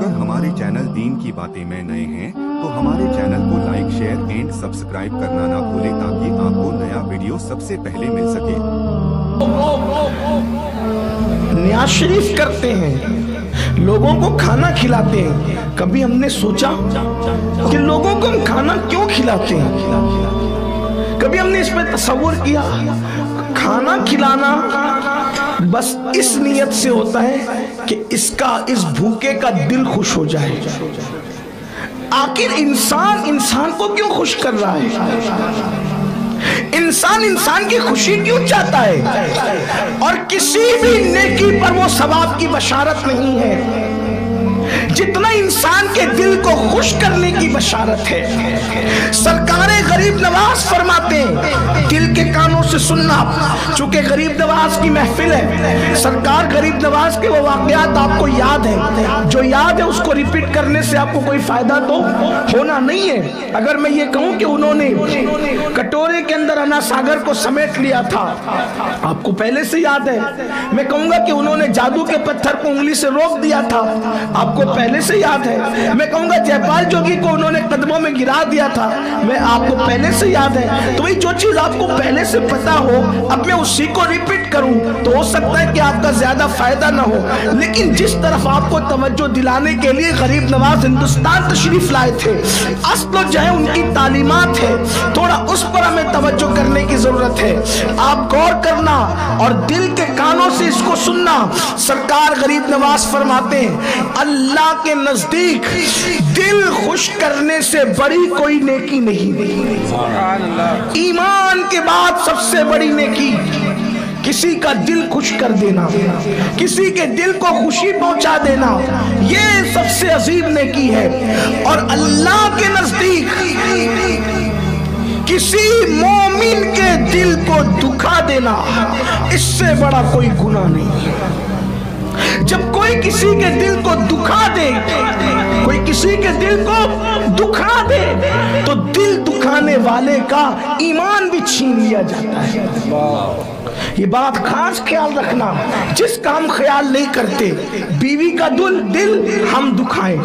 अगर हमारे चैनल दीन की बातें में नए हैं तो हमारे चैनल को लाइक शेयर एंड सब्सक्राइब करना ना भूलें ताकि आपको नया वीडियो सबसे पहले मिल सके। नियाज शरीफ करते हैं, लोगों को खाना खिलाते हैं। कभी हमने सोचा कि लोगों को हम खाना क्यों खिलाते हैं? कभी हमने इस पर तसव्वुर किया? खाना खिलाना बस इस नियत से होता है कि इस भूखे का दिल खुश हो जाए। आखिर इंसान को क्यों खुश कर रहा है? इंसान की खुशी क्यों चाहता है? और किसी भी नेकी पर वो सवाब की बशारत नहीं है जितना इंसान के दिल को खुश करने की बशारत है। सरकारे गरीब नवाज फरमाते हैं, दिल के कानों से सुनना। चूंकि गरीब नवाज की महफिल है, सरकार गरीब नवाज के वो वाकयात आपको याद है, जो याद है उसको रिपीट करने से आपको कोई फायदा तो होना नहीं है। अगर मैं ये कहूं कि उन्होंने कटोरे के अंदर अन्ना सागर को समेट लिया था, आपको पहले से याद है। मैं कहूंगा कि उन्होंने जादू के पत्थर को उंगली से रोक दिया था, आपको पहले से याद है। मैं कहूंगा जयपाल जोगी को उन्होंने कदमों में गिरा दिया था, मैं आपको पहले से याद है। तो भाई जो चीज आपको पहले से पता हो, अब मैं उसी को रिपीट करूं तो हो सकता है कि आपका ज्यादा फायदा ना हो। लेकिन जिस तरफ आपको तवज्जो दिलाने के लिए गरीब नवाज हिंदुस्तान तशरीफ लाए थे, असल जो है उनकी तालीमात है, थोड़ा उस पर हमें तवज्जो करने की जरूरत है। आप गौर करना और दिल के कानों से इसको सुनना। सरकार गरीब नवाज फरमाते हैं, अल्लाह के नजदीक दिल खुश करने से बड़ी कोई नेकी नहीं। ईमान के बाद सबसे बड़ी नेकी किसी का दिल खुश कर देना, किसी के दिल को खुशी पहुंचा देना, ये सबसे अजीम नेकी है। और अल्लाह के नजदीक किसी मोमिन के दिल को दुखा देना, इससे बड़ा कोई गुनाह नहीं। जब कोई किसी के दिल को दुखा दे, कोई किसी के दिल को दुखा दे, तो दिल दुखाने वाले का ईमान भी छीन लिया जाता है। ये बात खास ख्याल रखना। जिसका हम ख्याल नहीं करते, बीवी का दिल हम दुखाएं,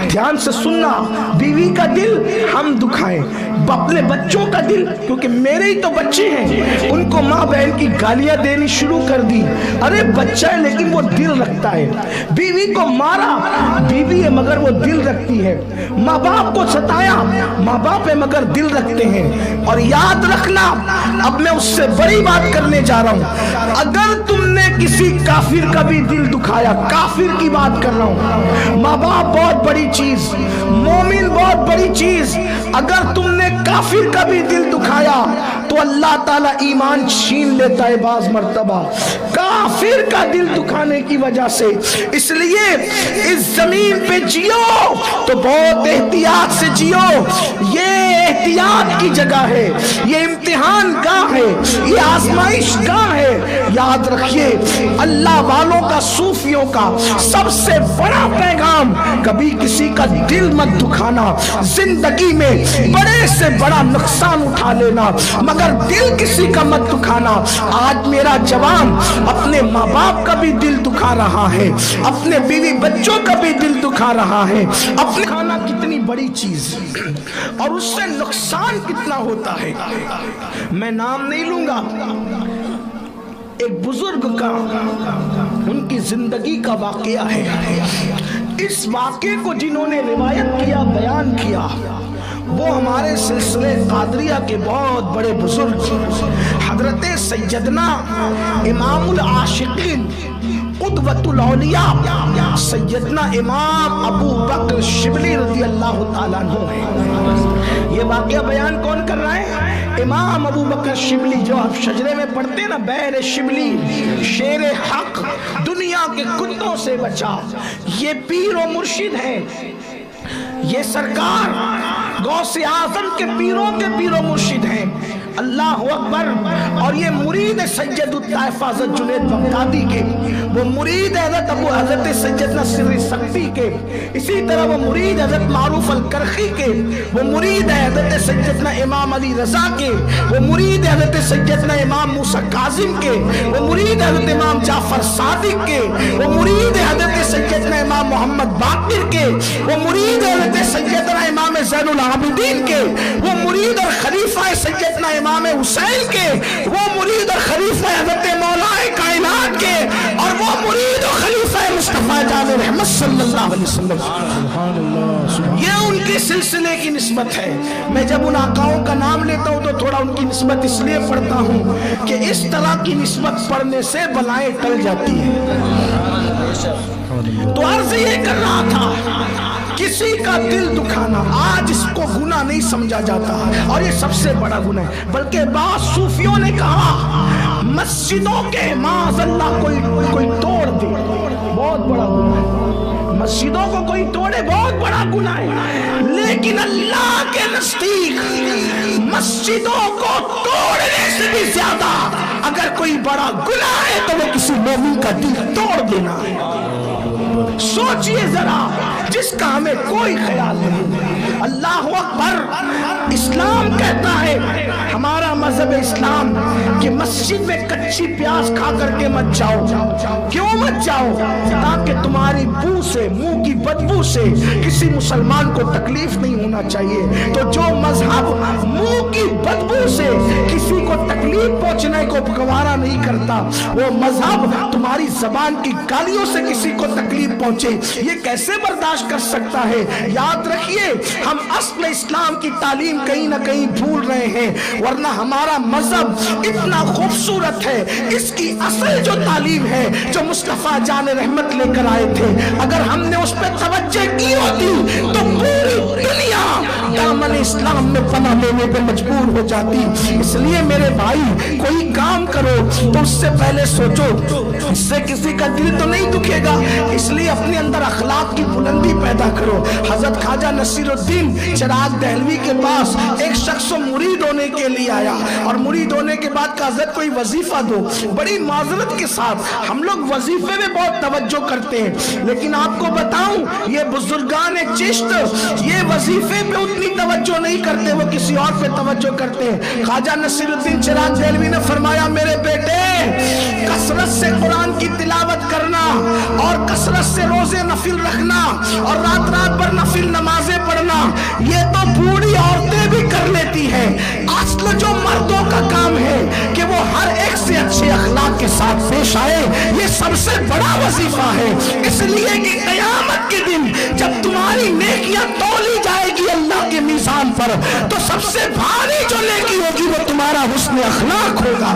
ध्यान से सुनना, बीवी का दिल हम दुखाएं, अपने बच्चों का दिल, क्योंकि मेरे ही तो बच्चे हैं, उनको माँ बहन की गालियां देनी शुरू कर दी। अरे बच्चा है लेकिन वो दिल रखता है। बीवी को मारा, बीवी है मगर वो दिल रखती है। माँ बाप को सताया, माँ बाप है मगर दिल रखते हैं। और याद रखना, अब मैं उससे बड़ी बात करने जा रहा हूं। अगर तुमने किसी काफिर का भी दिल दुखाया, काफिर की बात कर रहा हूं, माँ बाप बहुत बड़ी चीज, मोमिन बहुत बड़ी चीज, अगर तुमने काफिर का भी दिल दुखाया तो अल्लाह ताला ईमान छीन लेता है बाज मर्तबा, काफिर का दिल दुखाने की वजह से। इसलिए इस जमीन पे जियो तो बहुत एहतियात से जियो। ये एहतियात की जगह है, ये इम्तिहान गाह है, ये आजमाइश गाह है। याद रखिए, अल्लाह वालों का, सूफियों का सबसे बड़ा पैगाम, कभी किसी का दिल मत दुखाना। जिंदगी में बड़े से बड़ा नुकसान उठा लेना, मगर दिल किसी का मत दुखाना। आज मेरा जवान अपने माँ बाप का भी दिल दुखा रहा है, अपने बीवी बच्चों का भी दिल दुखा रहा है। अपने खाना कितनी बड़ी चीज और उससे नुकसान कितना होता है। मैं नाम नहीं लूंगा, एक बुजुर्ग का, उनकी जिंदगी का वाकया है। इस वाकये को जिन्होंने रिवायत किया, बयान किया, वो हमारे सिलसिले कादरिया के बहुत बड़े बुजुर्ग हजरत सैयदना इमामुल आशिकीन कुतुबुल औलिया सैयदना इमाम अबू बकर शिबली रज़ी अल्लाह ताला अन्हु है। ये वाकया बयान कौन कर रहा है? इमाम अबू बकर शिबली, जो आप शजरे में पढ़ते ना, बैर शिबली, शेर हक, दुनिया के कुत्तों से बचा। ये पीर और मुर्शिद है, ये सरकार गौसे आजम के पीरों मुर्शिद हैं। اللہ اکبر. اور یہ مرید سید الطائفہ حضرت جنید بغدادی کے، وہ مرید حضرت حضرت سیدنا سر سقفی کے، اسی طرح وہ مرید حضرت معروف الکرخی کے، وہ مرید ہے حضرت سیدنا امام علی رضا کے، وہ مرید ہے حضرت سیدنا امام موسیٰ کاظم کے، وہ مرید ہے حضرت امام جعفر صادق کے، وہ مرید ہے حضرت سیدنا امام محمد باقر کے، وہ مرید ہے حضرت سیدنا امام زین العابدین کے، وہ مرید اور خلیفہ سیدنا امام حسین کے، وہ مرید اور خلیفہ حضرت مولا کائنات کے، اور وہ مرید اور خلیفہ مصطفیٰ جان رحمت صلی اللہ علیہ وسلم. یہ ان کے سلسلے کی نسبت ہے. میں جب ان آقاؤں کا نام لیتا ہوں تو تھوڑا ان کی نسبت اس لیے پڑھتا ہوں کہ اس طرح کی نسبت پڑھنے سے بلائیں ٹل جاتی ہیں. تو عرض یہ کر رہا تھا، کسی کا دل دکھانا آج اس کو گناہ نہیں سمجھا جاتا، اور یہ سب سے بڑا گناہ ہے. بلکہ بعض صوفیوں نے کہا مسجدوں کے معاذ اللہ کوئی توڑ دے، بہت بڑا گناہ ہے. مسجدوں کو کوئی توڑے بہت بڑا گناہ ہے. لیکن اللہ کے نزدیک مسجدوں کو توڑنے سے بھی زیادہ اگر کوئی بڑا گناہ ہے تو وہ کسی مومن کا دل توڑ دینا ہے. سوچئے ذرا، جس کا ہمیں کوئی خیال نہیں. اللہ اکبر. اسلام کہتا ہے، ہمارا مذہب اسلام، کہ مسجد میں کچی پیاز کھا کر کے مت جاؤ. کیوں مت جاؤ؟ تاکہ تمہاری بو سے، منہ کی بدبو سے کسی مسلمان کو تکلیف نہیں ہونا چاہیے. تو جو مذہب منہ کی بدبو سے کسی کو تکلیف پہنچنے کو گوارا نہیں کرتا، وہ مذہب تمہاری زبان کی گالیوں سے کسی کو تکلیف پہنچے، یہ کیسے برداشت کر سکتا ہے؟ یاد رکھیے، ہم اصل اسلام کی تعلیم کہیں نہ کہیں بھول رہے ہیں. ورنہ ہمارا مذہب اتنا خوبصورت ہے. اس کی اصل جو تعلیم ہے، جو مصطفیٰ جان رحمت لے کر آئے تھے، اگر ہم نے اس پہ توجہ کی ہوتی تو پوری دنیا دامن اسلام میں پناہ لینے پہ مجبور ہو جاتی. اس لیے میرے بھائی، کوئی کام کرو تو اس سے پہلے سوچو اس سے کسی کا دل تو نہیں دکھے گا. اس لیے اپنے اندر اخلاق کی بلندی پیدا کرو. حضرت خواجہ نصیر الدین چراغ دہلوی کے پاس ایک شخص مرید ہونے کے لیے آیا، اور مرید ہونے کے بعد کہا حضرت کوئی وظیفہ دو. بڑی معذرت کے ساتھ ہم لوگ وظیفے میں بہت توجہ کرتے ہیں، لیکن آپ کو بتاؤں یہ بزرگان چشت یہ وظیفے پہ اتنی توجہ نہیں کرتے، وہ کسی اور پہ توجہ کرتے ہیں. خواجہ نصیر الدین چراغ دہلوی نے فرمایا، میرے بیٹے، کثرت سے قرآن کی تلاوت کرنا اور کثرت سے روزے نفل رکھنا اور رات رات بھر نفل نمازیں پڑھنا، یہ تو بوڑھی عورتیں بھی کر لیتی ہیں. اصل جو مردوں کا کام ہے کہ وہ ہر ایک سے اچھے اخلاق کے ساتھ پیش آئے، یہ سب سے بڑا وظیفہ ہے. اس لیے کہ قیامت کے دن جب تمہاری نیکیاں تولی جائے گی اللہ کے میزان پر، تو سب سے بھاری جو نیکی ہوگی وہ تمہارا حسن اخلاق ہوگا،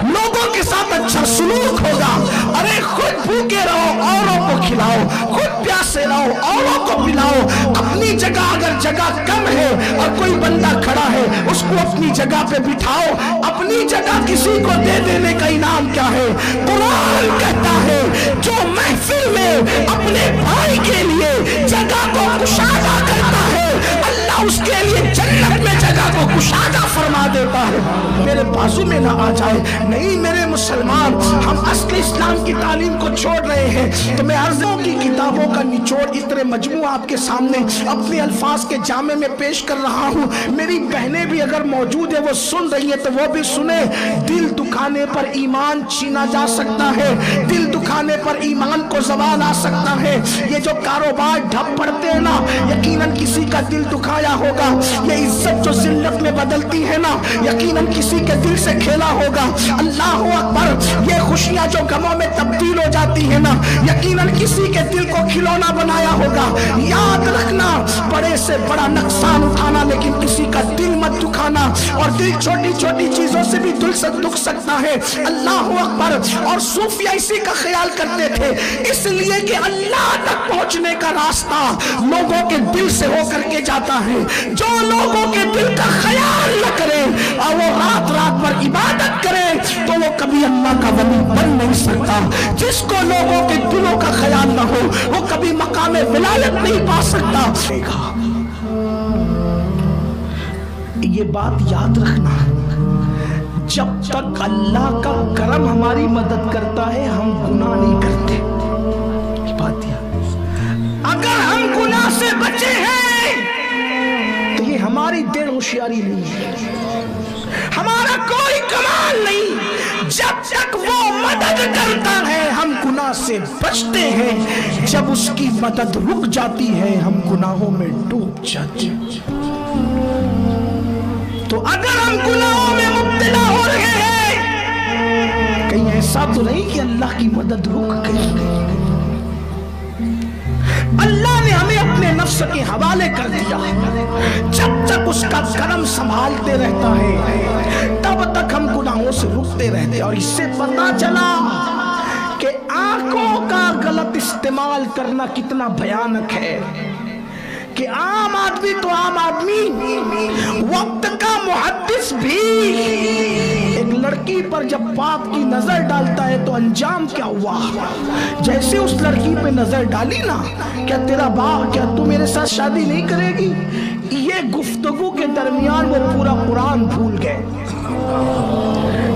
لوگوں کے ساتھ اچھا سلوک ہوگا. ارے خود بھوکے رہو، اوروں کو کھلاؤ، خود پیاسے رہو، اوروں کو پلاؤ. اپنی جگہ اگر جگہ کم ہے اور کوئی بندہ کھڑا ہے، اس کو اپنی جگہ پہ بٹھاؤ. اپنی جگہ کسی کو دے دینے کا انعام کیا ہے؟ قرآن کہتا ہے جو محفل میں اپنے بھائی کے لیے جگہ کو کشادہ کرتا ہے، اللہ اس کے لیے جنت میں جگہ کو کشادہ فرما دیتا ہے. میرے بازو میں نہ آ جائے. نہیں میرے مسلمان، ہم اصل اسلام کی تعلیم کو چھوڑ رہے ہیں. تو میں عرضوں کی کتابوں کا نچوڑ اتنے مجموعہ آپ کے سامنے اپنے الفاظ کے جامع میں پیش کر رہا ہوں. میری بہنیں بھی اگر موجود ہیں، وہ سن رہی ہیں تو وہ بھی سنیں. دل دکھانے پر ایمان چھینا جا سکتا ہے، دل دکھانے پر ایمان کو زوال آ سکتا ہے. یہ جو کاروبار ڈھپ پڑتے ہیں نا، یقیناً کسی کا دل دکھایا ہوگا. یہ عزت جو ذلت میں بدلتی ہے نا، یقیناً کسی کے دل سے کھیلا ہوگا. اللہ اکبر. یہ خوشیاں جو غموں میں تبدیل ہو جاتی ہیں نا، یقیناً کسی کے دل کو کھلونا بنایا ہوگا. یاد رکھنا، بڑے سے بڑا نقصان اٹھانا لیکن کسی کا دل مت دکھانا. اور دل چھوٹی چھوٹی چیزوں سے بھی دل سے دکھ سکتا ہے. اللہ اکبر. اور صوفیہ اسی کا خیال کرتے تھے، اس لیے کہ اللہ تک پہنچنے کا راستہ لوگوں کے دل سے ہو کر کے جاتا ہے. جو لوگوں کے دل کا خیال نہ کرے اور وہ رات رات بھر عبادت کرے تو وہ کبھی اللہ کا ولی بن نہیں سکتا. جس کو لوگوں کے دلوں کا خیال نہ ہو وہ کبھی مقام ولایت نہیں پا سکتا. یہ بات یاد رکھنا، जब तक अल्लाह का करम हमारी मदद करता है हम गुनाह नहीं करते। बात अगर हम गुनाह से बचे हैं तो ये हमारी देर होशियारी नहीं है, हमारा कोई कमाल नहीं। जब तक वो मदद करता है हम गुनाह से बचते हैं, जब उसकी मदद रुक जाती है हम गुनाहों में डूब जाते हैं। तो अगर हम गुनाहों में मुब्तला हो रहे हैं, कहीं ऐसा तो नहीं कि अल्लाह की मदद रुक गई। अल्लाह ने हमें अपने नफ्स के हवाले कर दिया। जब तक उसका करम संभालते रहता है तब तक हम गुनाहों से रुकते रहते हैं। और इससे पता चला कि आंखों का गलत इस्तेमाल करना कितना भयानक है, कि आम आदमी तो आम आदमी, वक्त का मुहद्दिस भी एक लड़की पर जब पाप की नजर डालता है तो अंजाम क्या हुआ। जैसे उस लड़की पे नजर डाली ना, क्या क्या तू मेरे साथ शादी नहीं करेगी, ये गुफ्तगू के दरमियान वो पूरा कुरान भूल गए।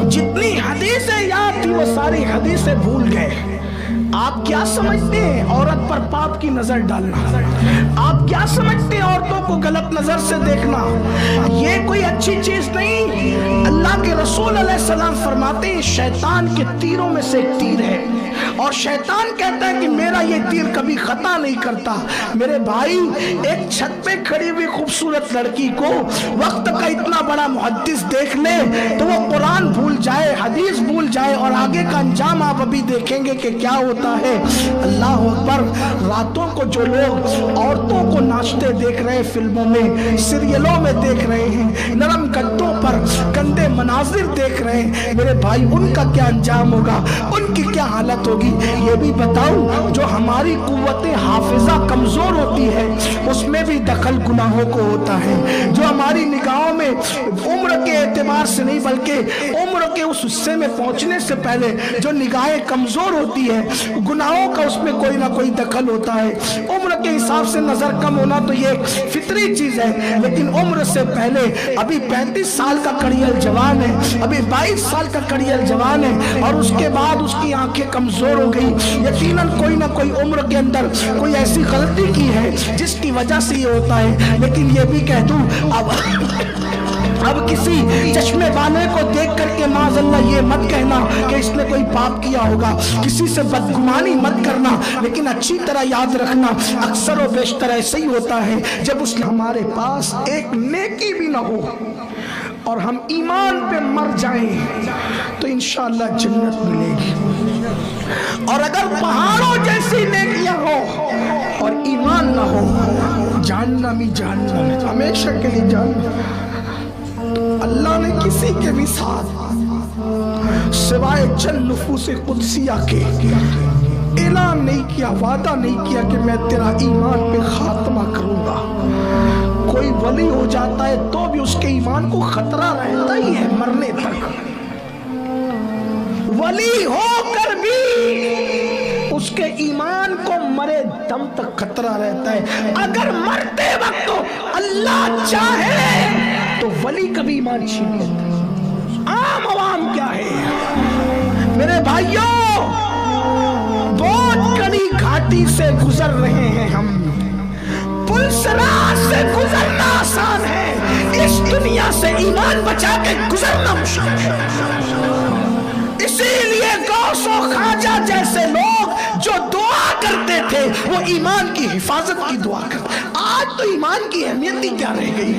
जितनी हदीसें याद थी वो सारी हदीसें भूल गए। आप क्या समझते हैं औरत पर पाप की नजर डालना? आप क्या समझते हैं औरतों को गलत नजर से देखना? ये कोई अच्छी चीज नहीं। अल्लाह के रसूल अलैहिस्सलाम फरमाते हैं शैतान के तीरों में से एक तीर है, और शैतान कहता है कि मेरा ये तीर कभी खता नहीं करता। मेरे भाई, एक छत पे खड़ी हुई खूबसूरत लड़की को वक्त का इतना बड़ा मुहद्दिस देख ले तो वो कुरान भूल जाए, हदीस भूल जाए, और आगे का अंजाम आप अभी देखेंगे कि क्या होता है। अल्लाह अकबर। रातों को जो लोग औरतों को नाचते देख रहे हैं, फिल्मों में सीरियलों में देख रहे हैं, नरम गद्दों पर गंदे मनाजिर देख रहे हैं, मेरे भाई उनका क्या अंजाम होगा, उनकी क्या हालत होगी। ये भी बताऊं, जो हमारी कुव्वते हाफिजा कमजोर होती है उसमें भी दखल गुनाहों को होता है। जो हमारी निगाहों में उम्र के एतबार से नहीं बल्कि उम्र के उस हिस्से में पहुंचने से पहले जो निगाहें कमजोर होती है, गुनाहों का उसमें कोई ना कोई दखल होता है। उम्र के हिसाब से नजर कम होना तो ये फितरी चीज है, लेकिन उम्र से पहले अभी 35 साल का कड़ियल जवान है, अभी 22 साल का कड़ियल जवान है, और उसके बाद उसकी आंखें कमजोर हो गई। यकीनन कोई ना कोई उम्र के अंदर कोई ऐसी गलती की है जिसकी वजह से ये होता है। लेकिन ये भी कह दूं, अब किसी चश्मे वाले को देख करके माज़अल्लाह ये मत कहना कि इसने कोई पाप किया होगा, किसी से बदगुमानी मत करना, लेकिन अच्छी तरह याद रखना अक्सर और बेशतर ऐसे ही होता है जब उसने हमारे पास एक नेकी भी ना हो और हम ईमान पे मर जाएं तो इंशाअल्लाह जन्नत मिलेगी। और अगर पहाड़ों जैसी नेकियां हो और ईमान ना हो, जहन्नम ही जहन्नम है, हमेशा के लिए जहन्नम। अल्लाह ने किसी के भी साथ सिवाय चंद नुफूसे कुदसिया के ऐलान नहीं किया, वादा नहीं किया कि मैं तेरा ईमान पे खात्मा करूंगा। कोई वली हो जाता है तो भी उसके ईमान को खतरा रहता ही है मरने तक। वली होकर भी उसके ईमान को मरे दम तक खतरा रहता है। अगर मरते वक्त तो अल्लाह चाहे तो वली कभी ईमान छीन लेता। आम आवाम क्या है मेरे भाइयों, बहुत कड़ी घाटी से गुजर रहे हैं हम। पुलसराज से गुजरना आसान है, इस दुनिया से ईमान बचा के गुजरना मुश्किल है। इसीलिए गौसो ख्वाजा जैसे लोग जो दुआ करते थे वो ईमान की हिफाजत की दुआ करते। आज तो ईमान की अहमियत ही क्या रह गई,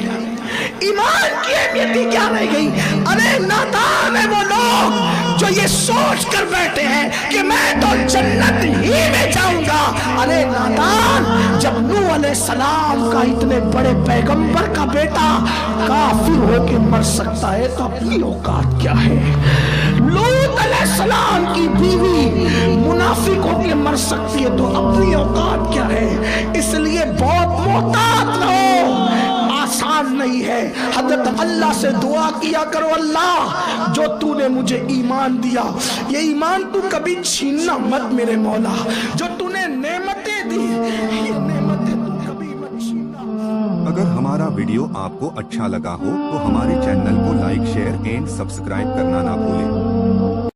ईमान की अहमियत ही क्या रह गई। अरे नादान है वो लोग जो ये सोच कर बैठे हैं कि मैं तो जन्नत ही में जाऊंगा। अरे नादान, जब नूह अलैहिस्सलाम का इतने बड़े पैगंबर का बेटा काफिर होके मर सकता है तो अपनी औकात क्या है। लूत अलैहिस्सलाम की बीवी मुनाफिक होके मर सकती है तो अपनी औकात क्या है। इसलिए बहुत मोहतात रहो, आसान नहीं है। हजरत अल्लाह से दुआ किया करो, अल्लाह जो तूने मुझे ईमान दिया ये ईमान तू कभी छीनना मत मेरे मौला। जो तूने नेमतें दी ये नेमतें तू कभी मत छीनना। अगर हमारे हमारा वीडियो आपको अच्छा लगा हो तो हमारे चैनल को लाइक शेयर एंड सब्सक्राइब करना ना भूलें।